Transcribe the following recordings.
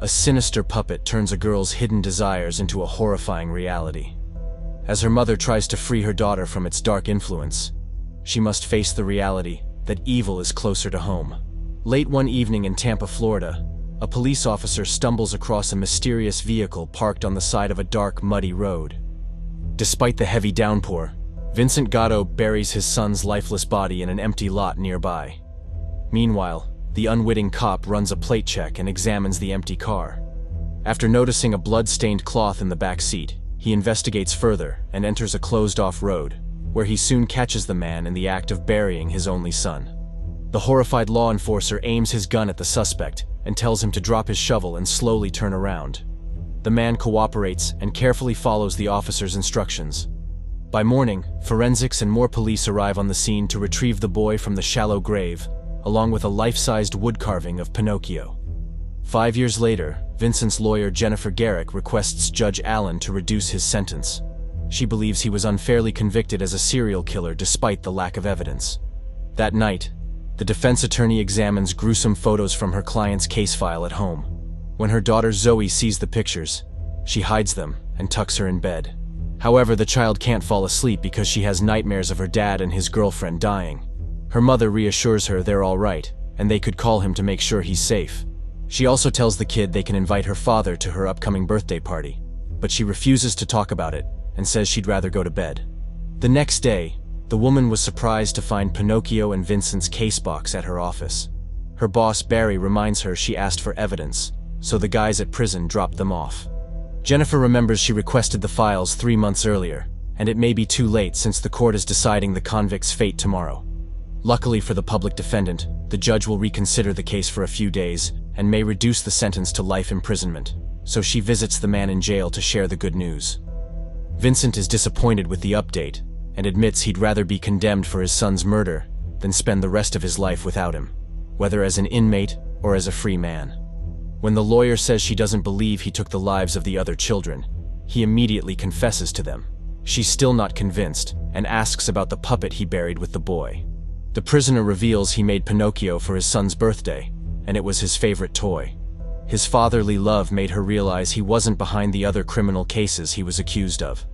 a sinister puppet turns a girl's hidden desires into a horrifying reality. As her mother tries to free her daughter from its dark influence, she must face the reality that evil is closer to home. Late one evening in Tampa, Florida, a police officer stumbles across a mysterious vehicle parked on the side of a dark, muddy road. Despite the heavy downpour, Vincent Gatto buries his son's lifeless body in an empty lot nearby. Meanwhile, the unwitting cop runs a plate check and examines the empty car. After noticing a blood-stained cloth in the back seat, he investigates further and enters a closed-off road, where he soon catches the man in the act of burying his only son. The horrified law enforcer aims his gun at the suspect and tells him to drop his shovel and slowly turn around. The man cooperates and carefully follows the officer's instructions. By morning, forensics and more police arrive on the scene to retrieve the boy from the shallow grave, along with a life-sized wood carving of Pinocchio. 5 years later, Vincent's lawyer Jennifer Garrick requests Judge Allen to reduce his sentence. She believes he was unfairly convicted as a serial killer despite the lack of evidence. That night, the defense attorney examines gruesome photos from her client's case file at home. When her daughter Zoe sees the pictures, she hides them and tucks her in bed. However, the child can't fall asleep because she has nightmares of her dad and his girlfriend dying. Her mother reassures her they're all right, and they could call him to make sure he's safe. She also tells the kid they can invite her father to her upcoming birthday party, but she refuses to talk about it and says she'd rather go to bed. The next day, the woman was surprised to find Pinocchio and Vincent's casebox at her office. Her boss Barry reminds her she asked for evidence, so the guys at prison dropped them off. Jennifer remembers she requested the files 3 months earlier, and it may be too late since the court is deciding the convict's fate tomorrow. Luckily for the public defendant, the judge will reconsider the case for a few days and may reduce the sentence to life imprisonment, so she visits the man in jail to share the good news. Vincent is disappointed with the update and admits he'd rather be condemned for his son's murder than spend the rest of his life without him, whether as an inmate or as a free man. When the lawyer says she doesn't believe he took the lives of the other children, he immediately confesses to them. She's still not convinced and asks about the puppet he buried with the boy. The prisoner reveals he made Pinocchio for his son's birthday, and it was his favorite toy. His fatherly love made her realize he wasn't behind the other criminal cases he was accused of.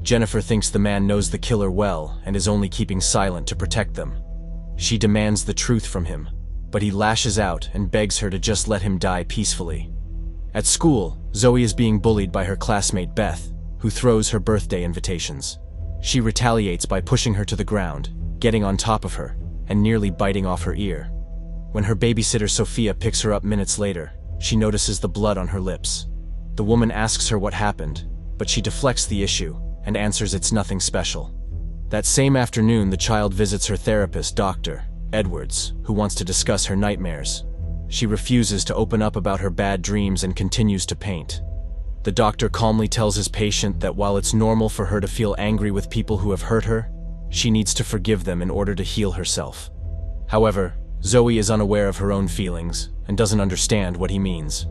Jennifer thinks the man knows the killer well and is only keeping silent to protect them. She demands the truth from him, but he lashes out and begs her to just let him die peacefully. At school, Zoe is being bullied by her classmate Beth, who throws her birthday invitations. She retaliates by pushing her to the ground, getting on top of her, and nearly biting off her ear. When her babysitter Sophia picks her up minutes later, she notices the blood on her lips. The woman asks her what happened, but she deflects the issue and answers it's nothing special. That same afternoon, the child visits her therapist, Dr. Edwards, who wants to discuss her nightmares. She refuses to open up about her bad dreams and continues to paint. The doctor calmly tells his patient that while it's normal for her to feel angry with people who have hurt her, she needs to forgive them in order to heal herself. However, Zoe is unaware of her own feelings and doesn't understand what he means.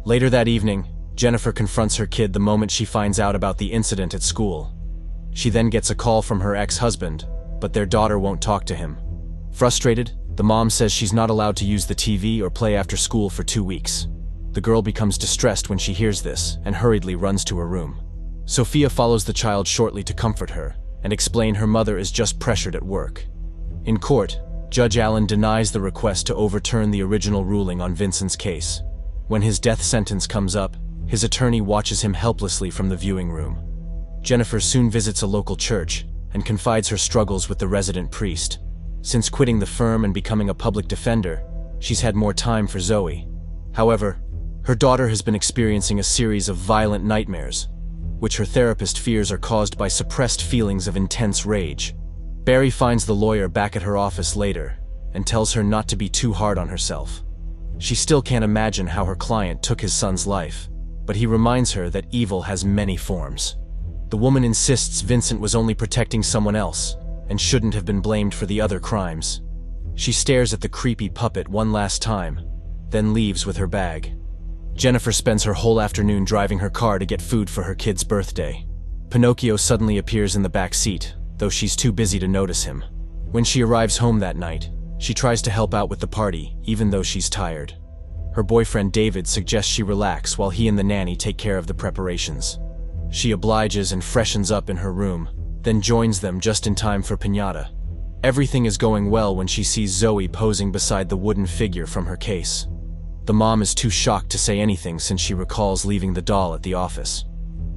Later that evening, Jennifer confronts her kid the moment she finds out about the incident at school. She then gets a call from her ex-husband, but their daughter won't talk to him. Frustrated, the mom says she's not allowed to use the TV or play after school for 2 weeks. The girl becomes distressed when she hears this and hurriedly runs to her room. Sophia follows the child shortly to comfort her and explain her mother is just pressured at work. In court, Judge Allen denies the request to overturn the original ruling on Vincent's case. When his death sentence comes up, his attorney watches him helplessly from the viewing room. Jennifer soon visits a local church and confides her struggles with the resident priest. Since quitting the firm and becoming a public defender, she's had more time for Zoe. However, her daughter has been experiencing a series of violent nightmares, which her therapist fears are caused by suppressed feelings of intense rage. Barry finds the lawyer back at her office later and tells her not to be too hard on herself. She still can't imagine how her client took his son's life, but he reminds her that evil has many forms. The woman insists Vincent was only protecting someone else and shouldn't have been blamed for the other crimes. She stares at the creepy puppet one last time, then leaves with her bag. Jennifer spends her whole afternoon driving her car to get food for her kid's birthday. Pinocchio suddenly appears in the back seat, though she's too busy to notice him. When she arrives home that night, she tries to help out with the party, even though she's tired. Her boyfriend David suggests she relax while he and the nanny take care of the preparations. She obliges and freshens up in her room, then joins them just in time for piñata. Everything is going well when she sees Zoe posing beside the wooden figure from her case. The mom is too shocked to say anything since she recalls leaving the doll at the office.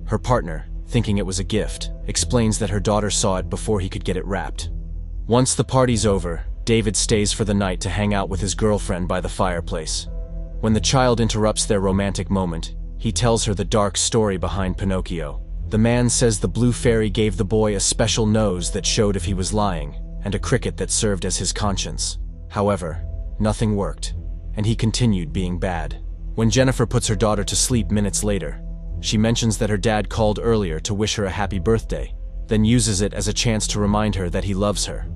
Her partner, thinking it was a gift, explains that her daughter saw it before he could get it wrapped. Once the party's over, David stays for the night to hang out with his girlfriend by the fireplace. When the child interrupts their romantic moment, he tells her the dark story behind Pinocchio. The man says the blue fairy gave the boy a special nose that showed if he was lying, and a cricket that served as his conscience. However, nothing worked, and he continued being bad. When Jennifer puts her daughter to sleep minutes later, she mentions that her dad called earlier to wish her a happy birthday, then uses it as a chance to remind her that he loves her.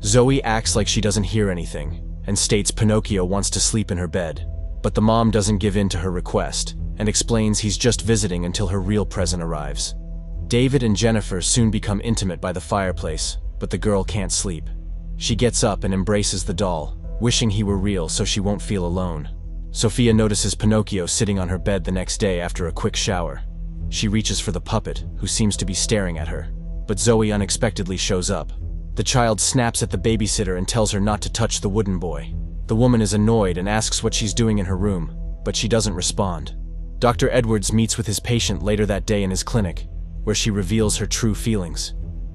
Zoe acts like she doesn't hear anything, and states Pinocchio wants to sleep in her bed, but the mom doesn't give in to her request, and explains he's just visiting until her real present arrives. David and Jennifer soon become intimate by the fireplace, but the girl can't sleep. She gets up and embraces the doll, wishing he were real so she won't feel alone. Sophia notices Pinocchio sitting on her bed the next day after a quick shower. She reaches for the puppet, who seems to be staring at her, but Zoe unexpectedly shows up. The child snaps at the babysitter and tells her not to touch the wooden boy. The woman is annoyed and asks what she's doing in her room, but she doesn't respond. Dr. Edwards meets with his patient later that day in his clinic, where she reveals her true feelings.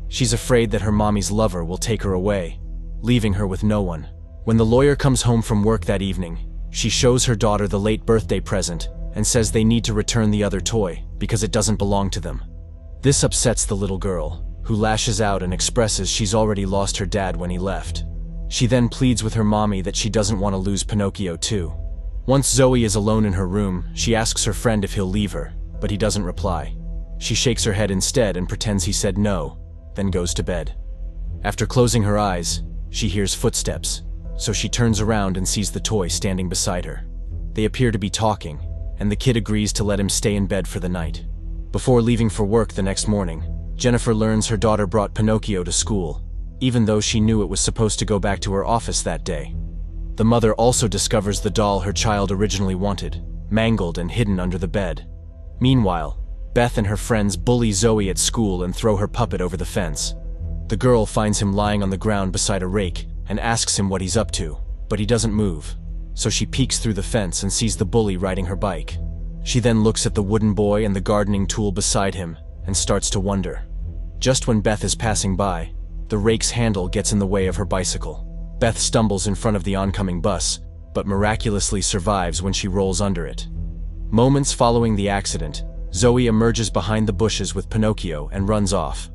She's afraid that her mommy's lover will take her away, leaving her with no one. When the lawyer comes home from work that evening, she shows her daughter the late birthday present and says they need to return the other toy because it doesn't belong to them. This upsets the little girl, who lashes out and expresses she's already lost her dad when he left. She then pleads with her mommy that she doesn't want to lose Pinocchio too. Once Zoe is alone in her room, she asks her friend if he'll leave her, but he doesn't reply. She shakes her head instead and pretends he said no, then goes to bed. After closing her eyes, she hears footsteps, so she turns around and sees the toy standing beside her. They appear to be talking, and the kid agrees to let him stay in bed for the night. Before leaving for work the next morning, Jennifer learns her daughter brought Pinocchio to school, even though she knew it was supposed to go back to her office that day. The mother also discovers the doll her child originally wanted, mangled and hidden under the bed. Meanwhile, Beth and her friends bully Zoe at school and throw her puppet over the fence. The girl finds him lying on the ground beside a rake and asks him what he's up to, but he doesn't move, so she peeks through the fence and sees the bully riding her bike. She then looks at the wooden boy and the gardening tool beside him and starts to wonder. Just when Beth is passing by, the rake's handle gets in the way of her bicycle. Beth stumbles in front of the oncoming bus, but miraculously survives when she rolls under it. Moments following the accident, Zoe emerges behind the bushes with Pinocchio and runs off.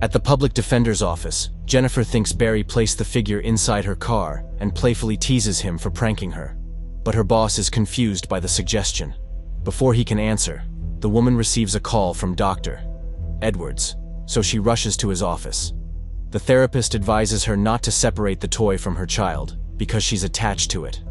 At the public defender's office, Jennifer thinks Barry placed the figure inside her car and playfully teases him for pranking her. But her boss is confused by the suggestion. Before he can answer, the woman receives a call from Dr. Edwards, so she rushes to his office. The therapist advises her not to separate the toy from her child, because she's attached to it.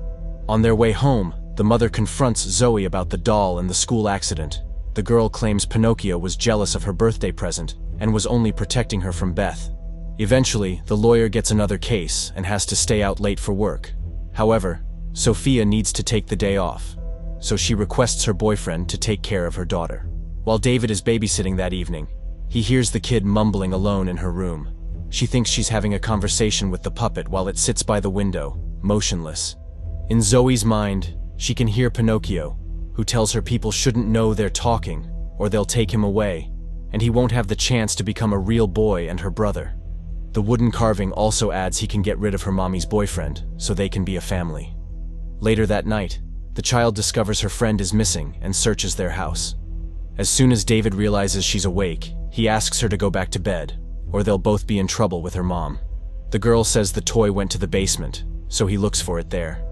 On their way home, the mother confronts Zoe about the doll and the school accident. The girl claims Pinocchio was jealous of her birthday present and was only protecting her from Beth. Eventually, the lawyer gets another case and has to stay out late for work. However, Sophia needs to take the day off, so she requests her boyfriend to take care of her daughter. While David is babysitting that evening, he hears the kid mumbling alone in her room. She thinks she's having a conversation with the puppet while it sits by the window, motionless. In Zoe's mind, she can hear Pinocchio, who tells her people shouldn't know they're talking, or they'll take him away, and he won't have the chance to become a real boy and her brother. The wooden carving also adds he can get rid of her mommy's boyfriend, so they can be a family. Later that night, the child discovers her friend is missing and searches their house. As soon as David realizes she's awake, he asks her to go back to bed, or they'll both be in trouble with her mom. The girl says the toy went to the basement, so he looks for it there.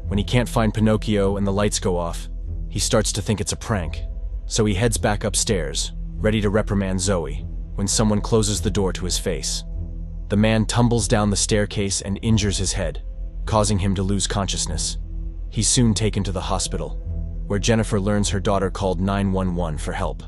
When he can't find Pinocchio and the lights go off, he starts to think it's a prank, so he heads back upstairs, ready to reprimand Zoe, when someone closes the door to his face. The man tumbles down the staircase and injures his head, causing him to lose consciousness. He's soon taken to the hospital, where Jennifer learns her daughter called 911 for help.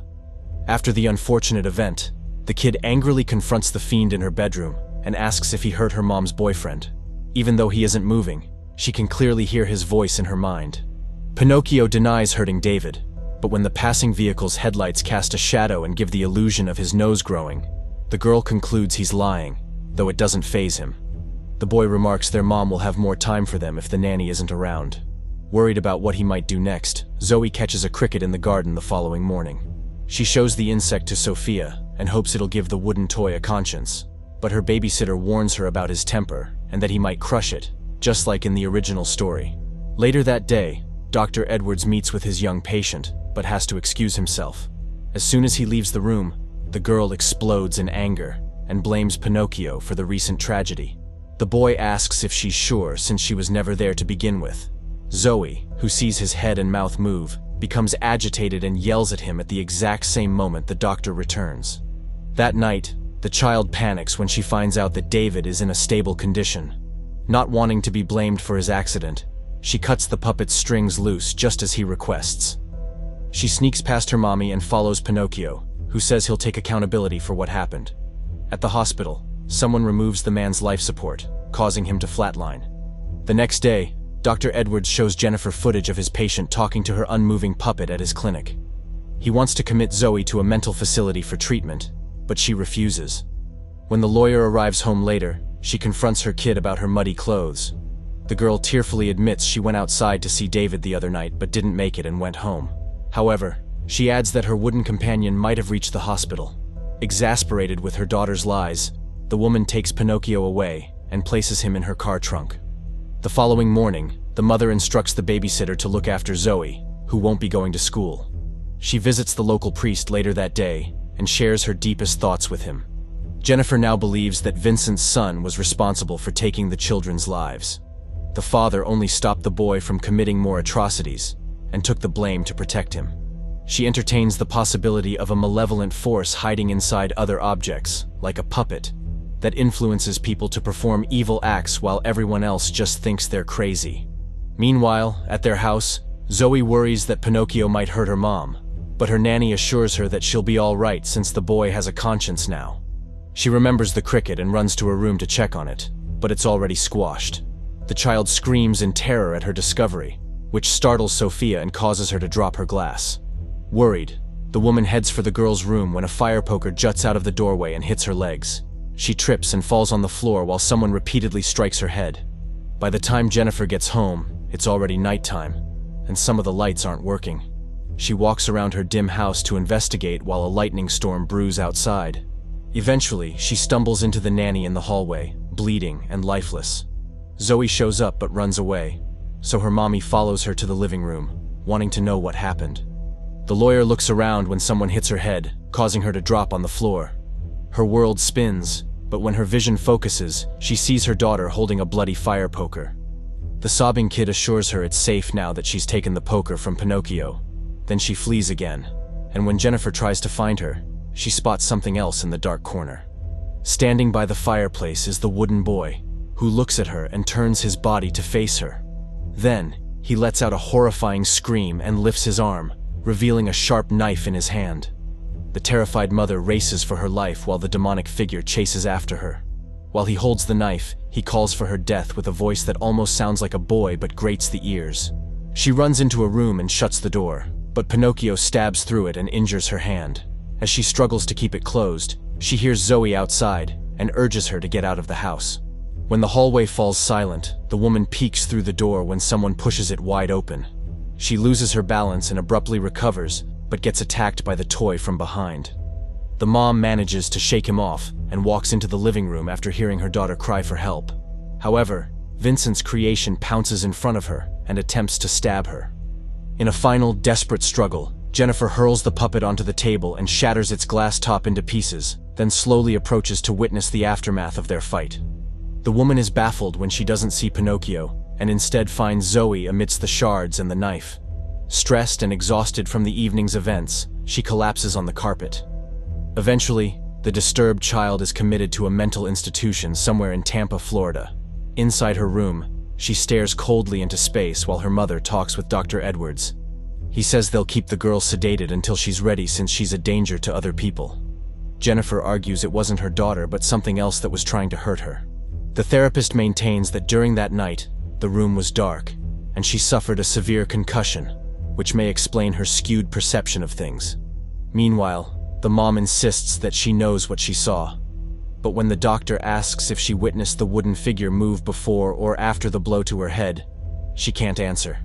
After the unfortunate event, the kid angrily confronts the fiend in her bedroom and asks if he hurt her mom's boyfriend. Even though he isn't moving, she can clearly hear his voice in her mind. Pinocchio denies hurting David, but when the passing vehicle's headlights cast a shadow and give the illusion of his nose growing, the girl concludes he's lying, though it doesn't faze him. The boy remarks their mom will have more time for them if the nanny isn't around. Worried about what he might do next, Zoe catches a cricket in the garden the following morning. She shows the insect to Sophia and hopes it'll give the wooden toy a conscience, but her babysitter warns her about his temper and that he might crush it, just like in the original story. Later that day, Dr. Edwards meets with his young patient, but has to excuse himself. As soon as he leaves the room, the girl explodes in anger and blames Pinocchio for the recent tragedy. The boy asks if she's sure since she was never there to begin with. Zoe, who sees his head and mouth move, becomes agitated and yells at him at the exact same moment the doctor returns. That night, the child panics when she finds out that David is in a stable condition. Not wanting to be blamed for his accident, she cuts the puppet's strings loose just as he requests. She sneaks past her mommy and follows Pinocchio, who says he'll take accountability for what happened. At the hospital, someone removes the man's life support, causing him to flatline. The next day, Dr. Edwards shows Jennifer footage of his patient talking to her unmoving puppet at his clinic. He wants to commit Zoe to a mental facility for treatment, but she refuses. When the lawyer arrives home later, she confronts her kid about her muddy clothes. The girl tearfully admits she went outside to see David the other night but didn't make it and went home. However, she adds that her wooden companion might have reached the hospital. Exasperated with her daughter's lies, the woman takes Pinocchio away and places him in her car trunk. The following morning, the mother instructs the babysitter to look after Zoe, who won't be going to school. She visits the local priest later that day and shares her deepest thoughts with him. Jennifer now believes that Vincent's son was responsible for taking the children's lives. The father only stopped the boy from committing more atrocities and took the blame to protect him. She entertains the possibility of a malevolent force hiding inside other objects, like a puppet, that influences people to perform evil acts while everyone else just thinks they're crazy. Meanwhile, at their house, Zoe worries that Pinocchio might hurt her mom, but her nanny assures her that she'll be all right since the boy has a conscience now. She remembers the cricket and runs to her room to check on it, but it's already squashed. The child screams in terror at her discovery, which startles Sophia and causes her to drop her glass. Worried, the woman heads for the girl's room when a fire poker juts out of the doorway and hits her legs. She trips and falls on the floor while someone repeatedly strikes her head. By the time Jennifer gets home, it's already nighttime, and some of the lights aren't working. She walks around her dim house to investigate while a lightning storm brews outside. Eventually, she stumbles into the nanny in the hallway, bleeding and lifeless. Zoe shows up but runs away, so her mommy follows her to the living room, wanting to know what happened. The lawyer looks around when someone hits her head, causing her to drop on the floor. Her world spins, but when her vision focuses, she sees her daughter holding a bloody fire poker. The sobbing kid assures her it's safe now that she's taken the poker from Pinocchio. Then she flees again, and when Jennifer tries to find her, she spots something else in the dark corner. Standing by the fireplace is the wooden boy, who looks at her and turns his body to face her. Then, he lets out a horrifying scream and lifts his arm, revealing a sharp knife in his hand. The terrified mother races for her life while the demonic figure chases after her. While he holds the knife, he calls for her death with a voice that almost sounds like a boy but grates the ears. She runs into a room and shuts the door, but Pinocchio stabs through it and injures her hand. As she struggles to keep it closed, she hears Zoe outside and urges her to get out of the house. When the hallway falls silent, the woman peeks through the door when someone pushes it wide open. She loses her balance and abruptly recovers, but gets attacked by the toy from behind. The mom manages to shake him off and walks into the living room after hearing her daughter cry for help. However, Vincent's creation pounces in front of her and attempts to stab her. In a final, desperate struggle, Jennifer hurls the puppet onto the table and shatters its glass top into pieces, then slowly approaches to witness the aftermath of their fight. The woman is baffled when she doesn't see Pinocchio, and instead finds Zoe amidst the shards and the knife. Stressed and exhausted from the evening's events, she collapses on the carpet. Eventually, the disturbed child is committed to a mental institution somewhere in Tampa, Florida. Inside her room, she stares coldly into space while her mother talks with Dr. Edwards. He says they'll keep the girl sedated until she's ready since she's a danger to other people. Jennifer argues it wasn't her daughter but something else that was trying to hurt her. The therapist maintains that during that night, the room was dark, and she suffered a severe concussion, which may explain her skewed perception of things. Meanwhile, the mom insists that she knows what she saw. But when the doctor asks if she witnessed the wooden figure move before or after the blow to her head, she can't answer.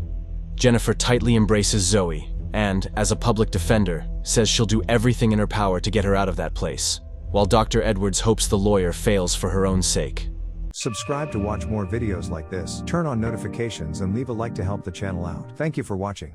Jennifer tightly embraces Zoe and, as a public defender, says she'll do everything in her power to get her out of that place, while Dr. Edwards hopes the lawyer fails for her own sake. Subscribe to watch more videos like this, turn on notifications and leave a like to help the channel out. Thank you for watching.